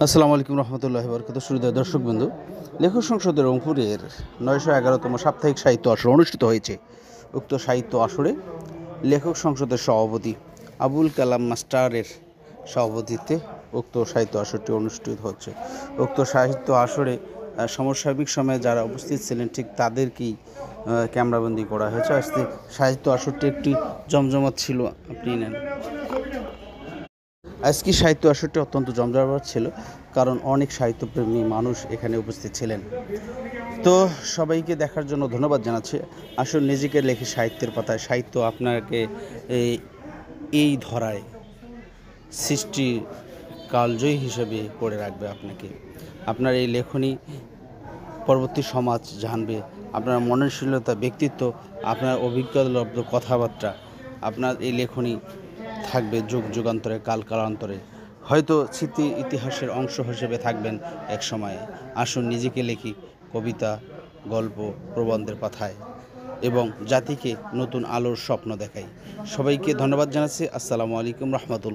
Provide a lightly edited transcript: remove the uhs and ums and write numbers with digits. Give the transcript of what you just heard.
আসসালামু আলাইকুম রহমতুল্লাহি বরকাতুহু। সুপ্রিয় দর্শক বন্ধু, লেখক সংসদের রংপুরের 911তম সাপ্তাহিক সাহিত্য আসর অনুষ্ঠিত হয়েছে। উক্ত সাহিত্য আসরে লেখক সংসদের সভাপতি আবুল কালাম মাস্টারের সভাপতিত্বে উক্ত সাহিত্য আসরটি অনুষ্ঠিত হচ্ছে। উক্ত সাহিত্য আসরে সমসাময়িক সময়ে যারা উপস্থিত ছিলেন ঠিক তাদেরকেই ক্যামেরাবন্দি করা হয়েছে। আজকে সাহিত্য আসরটি একটি জমজমাট ছিল। আপনি নেন। আজকে সাহিত্য আসরটি অত্যন্ত জমজমাট ছিল, কারণ অনেক সাহিত্যপ্রেমী মানুষ এখানে উপস্থিত ছিলেন। তো সবাইকে দেখার জন্য ধন্যবাদ জানাচ্ছি। আসুন নিজেকে লেখে সাহিত্যের পাতায়। সাহিত্য আপনাকে এই এই ধরায় সৃষ্টি কালজয়ী হিসেবে করে রাখবে আপনাকে। আপনার এই লেখনী পরবর্তী সমাজ জানবে। আপনার মননশীলতা, ব্যক্তিত্ব, আপনার অভিজ্ঞতালব্ধ কথাবার্তা, আপনার এই লেখনী থাকবে যুগ যুগান্তরে, কাল কালান্তরে। হয়তো স্মৃতি ইতিহাসের অংশ হিসেবে থাকবেন এক সময়ে। আসুন নিজেকে লেখি কবিতা, গল্প, প্রবন্ধের পাতায় এবং জাতিকে নতুন আলোর স্বপ্ন দেখাই। সবাইকে ধন্যবাদ জানাচ্ছি। আসসালামু আলাইকুম রহমতুল্লাহ।